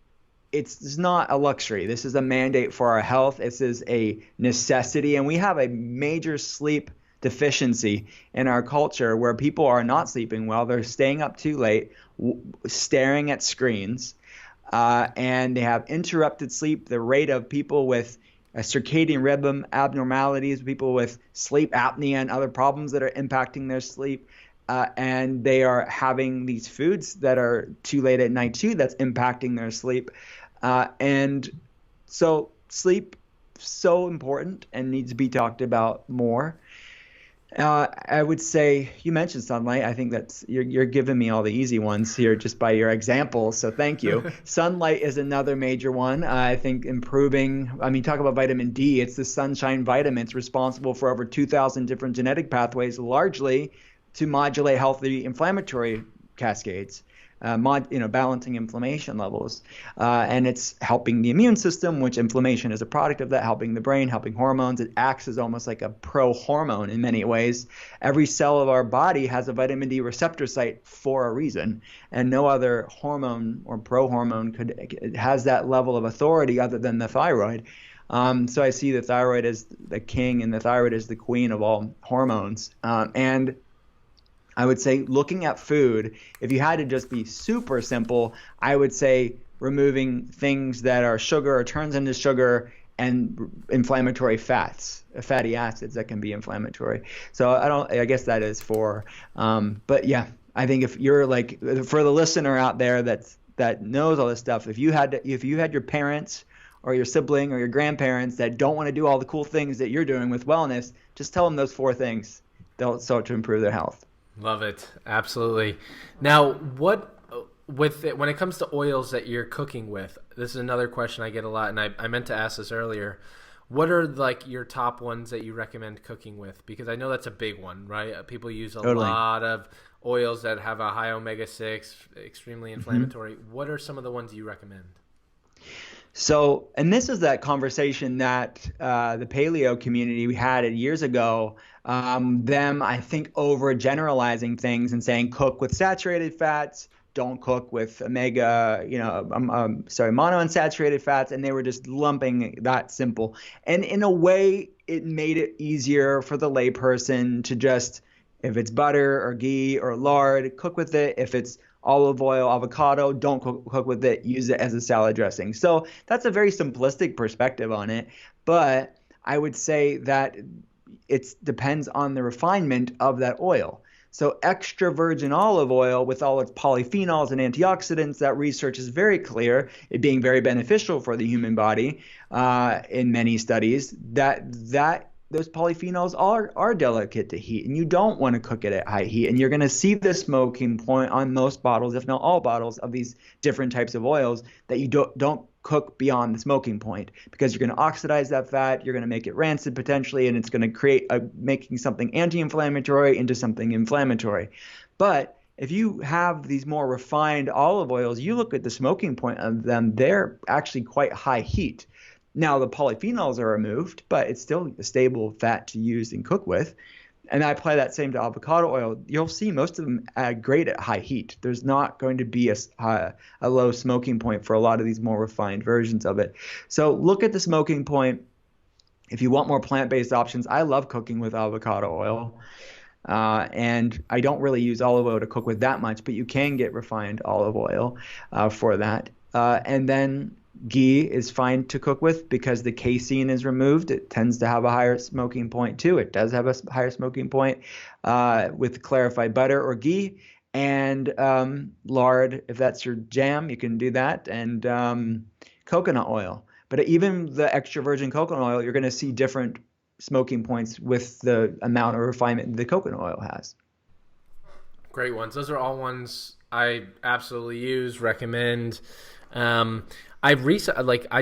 [SPEAKER 2] it's not a luxury. This is a mandate for our health. This is a necessity. And we have a major sleep deficiency in our culture where people are not sleeping well. They're staying up too late, staring at screens. And they have interrupted sleep. The rate of people with circadian rhythm abnormalities, people with sleep apnea and other problems that are impacting their sleep. And they are having these foods that are too late at night too, that's impacting their sleep. And so sleep, so important and needs to be talked about more. I would say you mentioned sunlight. I think that's you're giving me all the easy ones here just by your examples. So thank you. Sunlight is another major one. I think improving. Talk about vitamin D. It's the sunshine vitamin. It's responsible for over 2,000 different genetic pathways, largely to modulate healthy inflammatory cascades. Balancing inflammation levels. And it's helping the immune system, which inflammation is a product of that, helping the brain, helping hormones. It acts as almost like a pro-hormone in many ways. Every cell of our body has a vitamin D receptor site for a reason, and no other hormone or pro-hormone has that level of authority other than the thyroid. So I see the thyroid as the king and the thyroid as the queen of all hormones. And I would say looking at food, if you had to just be super simple, I would say removing things that are sugar or turns into sugar and inflammatory fats, fatty acids that can be inflammatory. So I guess that is 4. But yeah, I think if you're like, for the listener out there that knows all this stuff, if you had your parents or your sibling or your grandparents that don't want to do all the cool things that you're doing with wellness, just tell them those 4 things. They'll start to improve their health.
[SPEAKER 1] Love it. Absolutely. Now, when it comes to oils that you're cooking with, this is another question I get a lot, and I meant to ask this earlier. What are like your top ones that you recommend cooking with? Because I know that's a big one, right? People use a lot of oils that have a high omega-6, extremely inflammatory. Mm-hmm. What are some of the ones you recommend?
[SPEAKER 2] So, and this is that conversation that the paleo community we had years ago, them, I think, overgeneralizing things and saying cook with saturated fats, don't cook with monounsaturated fats, and they were just lumping that simple. And in a way, it made it easier for the layperson to just, if it's butter or ghee or lard, cook with it. If it's olive oil, avocado, don't cook with it, use it as a salad dressing. So that's a very simplistic perspective on it. But I would say that it depends on the refinement of that oil. So extra virgin olive oil with all its polyphenols and antioxidants, that research is very clear, it being very beneficial for the human body in many studies, that those polyphenols are delicate to heat, and you don't want to cook it at high heat. And you're going to see the smoking point on most bottles, if not all bottles, of these different types of oils, that you don't cook beyond the smoking point, because you're going to oxidize that fat, you're going to make it rancid potentially, and it's going to create making something anti-inflammatory into something inflammatory. But if you have these more refined olive oils, you look at the smoking point of them, they're actually quite high heat. Now the polyphenols are removed, but it's still a stable fat to use and cook with. And I apply that same to avocado oil. You'll see most of them great at high heat. There's not going to be a low smoking point for a lot of these more refined versions of it. So look at the smoking point. If you want more plant-based options, I love cooking with avocado oil. And I don't really use olive oil to cook with that much, but you can get refined olive oil for that. And then ghee is fine to cook with because the casein is removed. It tends to have a higher smoking point too. It does have a higher smoking point with clarified butter or ghee. And lard, if that's your jam, you can do that. And coconut oil. But even the extra virgin coconut oil, you're going to see different smoking points with the amount of refinement the coconut oil has.
[SPEAKER 1] Great ones. Those are all ones I absolutely use, recommend. I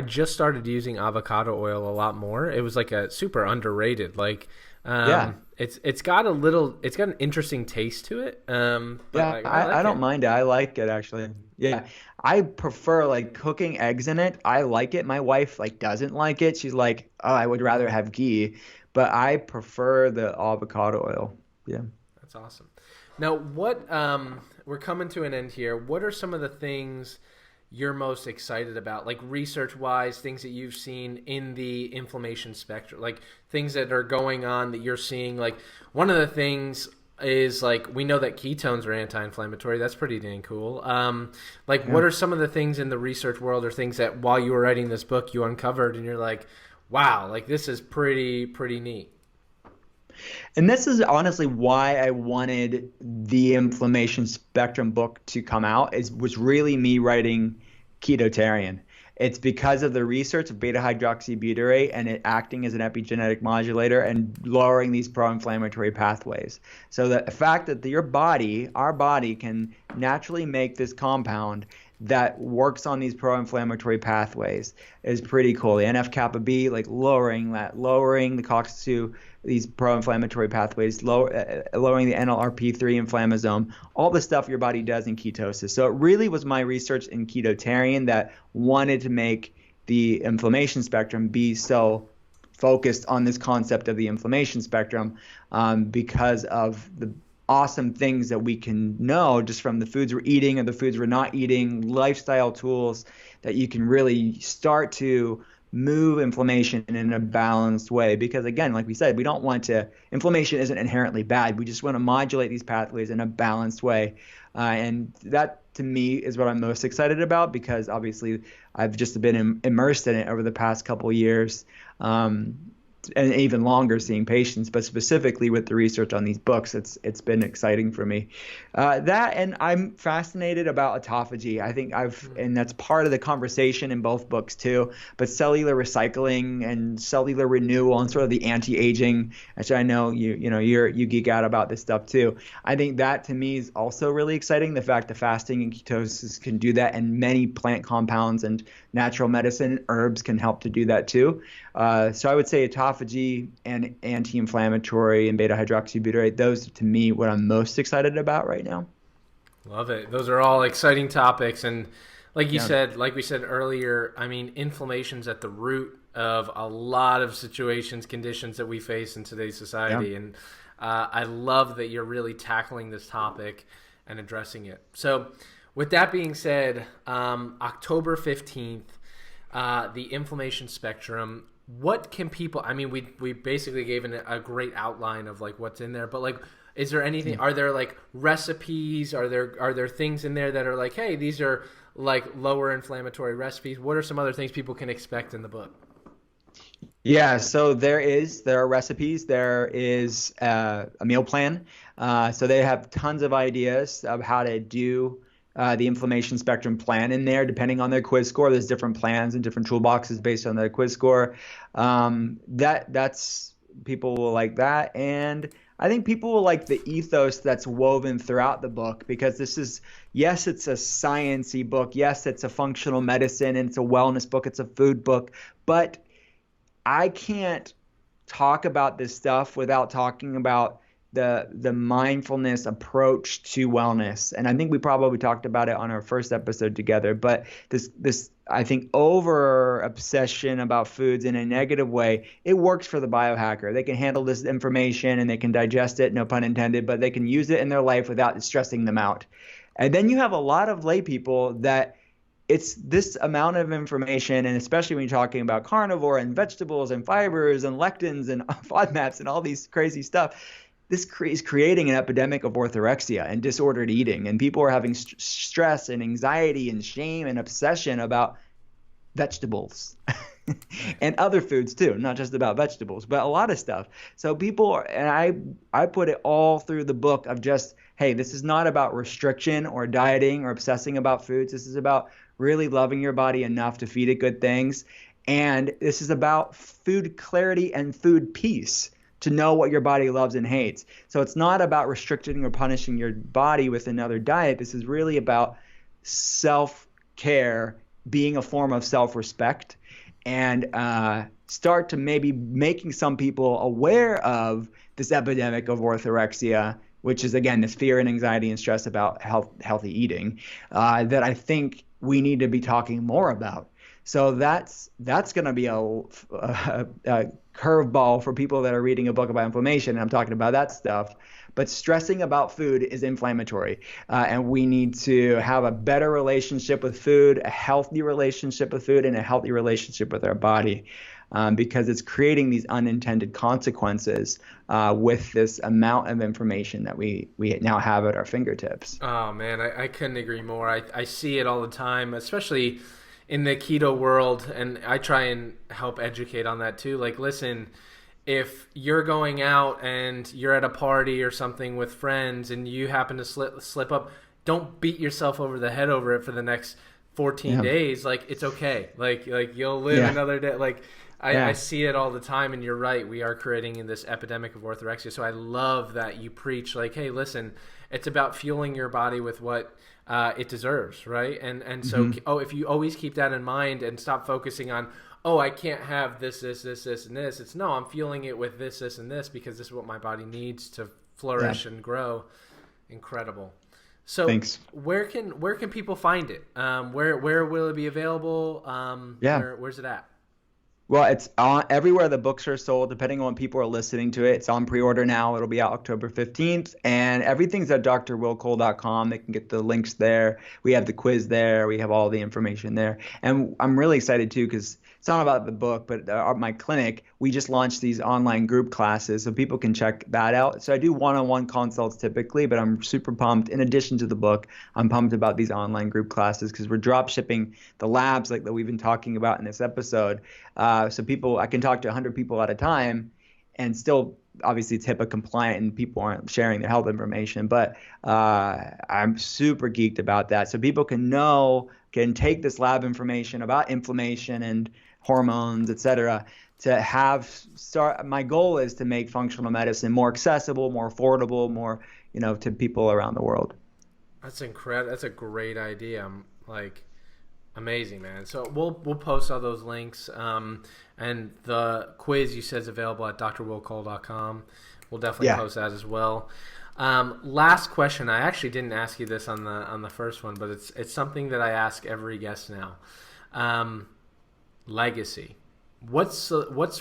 [SPEAKER 1] just started using avocado oil a lot more. It was like a super underrated. It's got an interesting taste to it.
[SPEAKER 2] I don't mind it. I like it actually. Yeah. I prefer like cooking eggs in it. I like it. My wife doesn't like it. She's like, "Oh, I would rather have ghee," but I prefer the avocado oil. Yeah.
[SPEAKER 1] That's awesome. Now, we're coming to an end here. What are some of the things you're most excited about, like research-wise, things that you've seen in the inflammation spectrum, like things that are going on that you're seeing? Like one of the things is we know that ketones are anti-inflammatory. That's pretty dang cool. What are some of the things in the research world or things that while you were writing this book you uncovered and you're like, wow, this is pretty neat?
[SPEAKER 2] And this is honestly why I wanted the inflammation spectrum book to come out, was really me writing Ketotarian. It's because of the research of beta-hydroxybutyrate and it acting as an epigenetic modulator and lowering these pro-inflammatory pathways. So the fact that our body can naturally make this compound that works on these pro-inflammatory pathways is pretty cool. The NF-kappa B, lowering the COX-2, these pro-inflammatory pathways, lowering the NLRP3 inflammasome, all the stuff your body does in ketosis. So it really was my research in Ketotarian that wanted to make the inflammation spectrum be so focused on this concept of the inflammation spectrum because of the awesome things that we can know just from the foods we're eating and the foods we're not eating, lifestyle tools that you can really start to move inflammation in a balanced way. Because again, like we said, inflammation isn't inherently bad. We just want to modulate these pathways in a balanced way. And that to me is what I'm most excited about because obviously I've just been immersed in it over the past couple of years. And even longer seeing patients, but specifically with the research on these books, it's been exciting for me. And I'm fascinated about autophagy. I think and that's part of the conversation in both books too. But cellular recycling and cellular renewal and sort of the anti-aging, which I know you geek out about this stuff too. I think that to me is also really exciting. The fact that fasting and ketosis can do that, and many plant compounds and natural medicine, herbs can help to do that too. So I would say autophagy and anti-inflammatory and beta-hydroxybutyrate, those to me what I'm most excited about right now.
[SPEAKER 1] Love it. Those are all exciting topics. And like we said earlier, I mean, inflammation's at the root of a lot of conditions that we face in today's society. Yeah. And I love that you're really tackling this topic and addressing it. So with that being said, October 15th, the inflammation spectrum, what can people, I mean, we basically gave a great outline of what's in there, but is there anything, are there recipes, are there things in there that are hey, these are lower inflammatory recipes? What are some other things people can expect in the book?
[SPEAKER 2] Yeah, so there are recipes, there is a meal plan. So they have tons of ideas of how to do the inflammation spectrum plan in there, depending on their quiz score. There's different plans and different toolboxes based on their quiz score. That's people will like that, and I think people will like the ethos that's woven throughout the book because this is, yes, it's a science-y book. Yes, it's a functional medicine and it's a wellness book. It's a food book, but I can't talk about this stuff without talking about the mindfulness approach to wellness. And I think we probably talked about it on our first episode together, but this I think over obsession about foods in a negative way, it works for the biohacker. They can handle this information and they can digest it, no pun intended, but they can use it in their life without stressing them out. And then you have a lot of lay people that it's this amount of information, and especially when you're talking about carnivore and vegetables and fibers and lectins and FODMAPs and all these crazy stuff, this is creating an epidemic of orthorexia and disordered eating. And people are having stress and anxiety and shame and obsession about vegetables and other foods too, not just about vegetables, but a lot of stuff. So people are, and I put it all through the book of just, hey, this is not about restriction or dieting or obsessing about foods. This is about really loving your body enough to feed it good things. And this is about food clarity and food peace, to know what your body loves and hates. So it's not about restricting or punishing your body with another diet. This is really about self-care being a form of self-respect, and start to maybe making some people aware of this epidemic of orthorexia, which is, again, this fear and anxiety and stress about healthy eating, that I think we need to be talking more about. So that's going to be a curveball for people that are reading a book about inflammation, and I'm talking about that stuff. But stressing about food is inflammatory, and we need to have a better relationship with food, a healthy relationship with food, and a healthy relationship with our body, because it's creating these unintended consequences with this amount of information that we now have at our fingertips.
[SPEAKER 1] Oh, man, I couldn't agree more. I see it all the time, especially in the keto world, and I try and help educate on that too. Like, listen, if you're going out and you're at a party or something with friends and you happen to slip up, don't beat yourself over the head over it for the next 14 days. Like, it's okay. Like you'll live another day. Like, I see it all the time, and you're right. We are creating this epidemic of orthorexia. So I love that you preach, like, hey, listen, it's about fueling your body with what it deserves, right? And so, if you always keep that in mind and stop focusing on, oh, I can't have this, and this. It's, no, I'm fueling it with this, and this, because this is what my body needs to flourish and grow. Incredible. So
[SPEAKER 2] thanks.
[SPEAKER 1] Where can people find it? Where will it be available? Where's it at?
[SPEAKER 2] Well, it's on everywhere the books are sold, depending on when people are listening to it. It's on pre-order now. It'll be out October 15th. And everything's at drwillcole.com. They can get the links there. We have the quiz there. We have all the information there. And I'm really excited, too, because it's not about the book, but my clinic, we just launched these online group classes, so people can check that out. So I do one-on-one consults typically, but I'm super pumped. In addition to the book, I'm pumped about these online group classes because we're drop shipping the labs like that we've been talking about in this episode. So I can talk to 100 people at a time, and still, obviously, it's HIPAA compliant and people aren't sharing their health information. But I'm super geeked about that. So people can take this lab information about inflammation and hormones, et cetera, my goal is to make functional medicine more accessible, more affordable, more, to people around the world.
[SPEAKER 1] That's incredible. That's a great idea. Amazing, man. So we'll post all those links, and the quiz you said is available at drwillcole.com. We'll definitely post that as well. Last question. I actually didn't ask you this on the first one, but it's something that I ask every guest now. Legacy. What's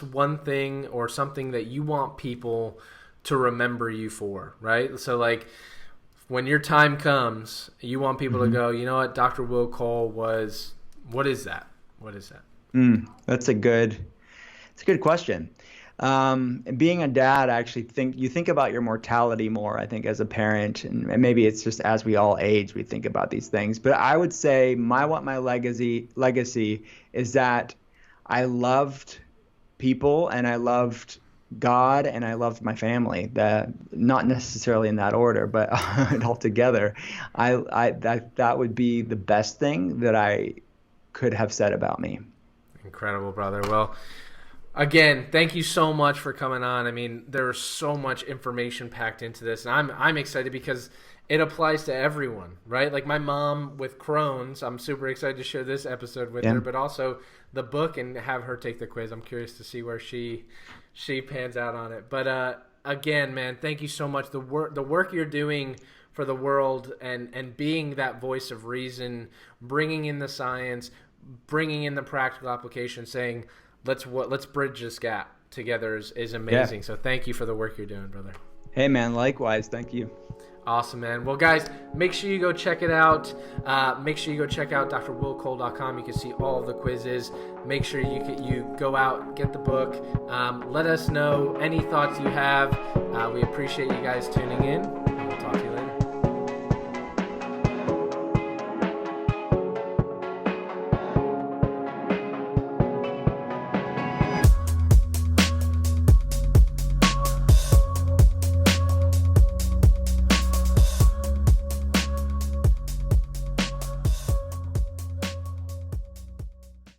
[SPEAKER 1] one thing or something that you want people to remember you for, right? So, like, when your time comes, you want people to go, you know what, Dr. Will Cole was, what is that? What is that?
[SPEAKER 2] It's a good question. And being a dad, I actually think you think about your mortality more, I think, as a parent, and maybe it's just as we all age, we think about these things. But I would say my legacy is that I loved people and I loved God and I loved my family. That not necessarily in that order, but all together. That would be the best thing that I could have said about me.
[SPEAKER 1] Incredible, brother. Well, again, thank you so much for coming on. I mean, there's so much information packed into this, and I'm excited because it applies to everyone, right? Like my mom with Crohn's, I'm super excited to share this episode with her, but also the book and have her take the quiz. I'm curious to see where she pans out on it. But again, man, thank you so much. The work you're doing for the world, and being that voice of reason, bringing in the science, bringing in the practical application, saying let's bridge this gap together is amazing. So thank you for the work you're doing, brother.
[SPEAKER 2] Hey man, likewise. Thank you.
[SPEAKER 1] Awesome, man. Well, guys, make sure you go check it out. Make sure you go check out drwillcole.com. You can see all of the quizzes. Make sure you go out, get the book. Let us know any thoughts you have. We appreciate you guys tuning in.